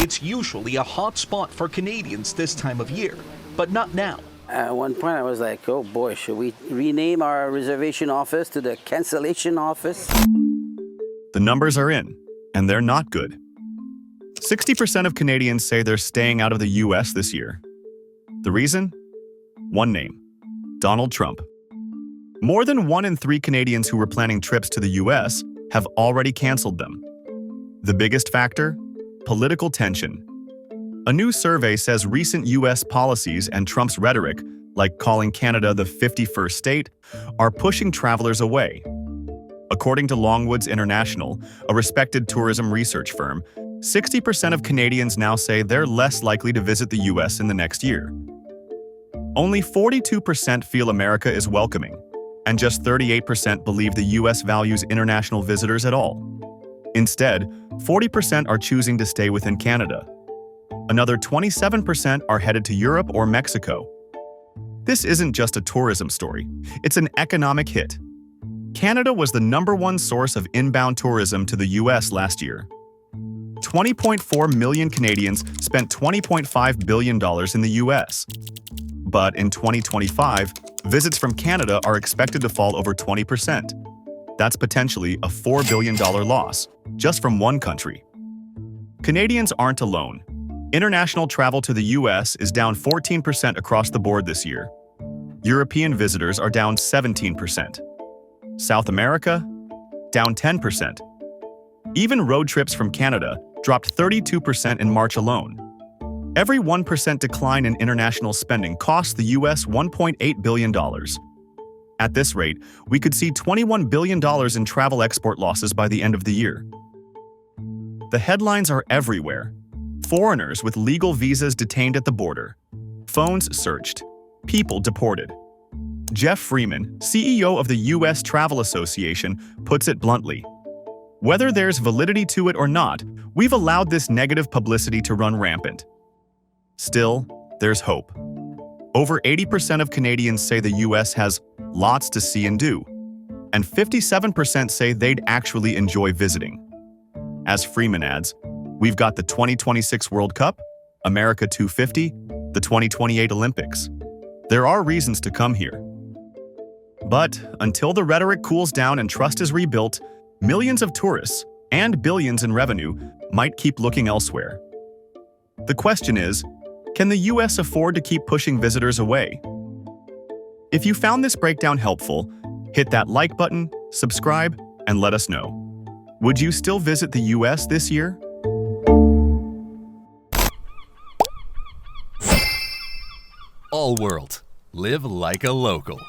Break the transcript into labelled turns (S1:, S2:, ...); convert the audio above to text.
S1: It's usually a hot spot for Canadians this time of year, but not now.
S2: At one point, I was like, oh boy, should we rename our reservation office to the cancellation office?
S3: The numbers are in, and they're not good. 60% of Canadians say they're staying out of the US this year. The reason? One name: Donald Trump. More than 1 in 3 Canadians who were planning trips to the US have already canceled them. The biggest factor? Political tension. A new survey says recent US policies and Trump's rhetoric, like calling Canada the 51st state, are pushing travelers away. According to Longwoods International, a respected tourism research firm, 60% of Canadians now say they're less likely to visit the US in the next year. Only 42% feel America is welcoming, and just 38% believe the US values international visitors at all. Instead, 40% are choosing to stay within Canada. Another 27% are headed to Europe or Mexico. This isn't just a tourism story, it's an economic hit. Canada was the #1 source of inbound tourism to the US last year. 20.4 million Canadians spent $20.5 billion in the US. But in 2025, visits from Canada are expected to fall over 20%. That's potentially a $4 billion loss, just from one country. Canadians aren't alone. International travel to the US is down 14% across the board this year. European visitors are down 17%. South America? Down 10%. Even road trips from Canada dropped 32% in March alone. Every 1% decline in international spending costs the US $1.8 billion. At this rate, we could see $21 billion in travel export losses by the end of the year. The headlines are everywhere. Foreigners with legal visas detained at the border. Phones searched. People deported. Jeff Freeman, CEO of the U.S. Travel Association, puts it bluntly: whether there's validity to it or not, we've allowed this negative publicity to run rampant. Still, there's hope. Over 80% of Canadians say the U.S. has lots to see and do, and 57% say they'd actually enjoy visiting. As Freeman adds, we've got the 2026 World Cup, America 250, the 2028 Olympics. There are reasons to come here. But until the rhetoric cools down and trust is rebuilt, millions of tourists and billions in revenue might keep looking elsewhere. The question is, can the US afford to keep pushing visitors away? If you found this breakdown helpful, hit that like button, subscribe, and let us know. Would you still visit the US this year?
S4: All World. Live like a local.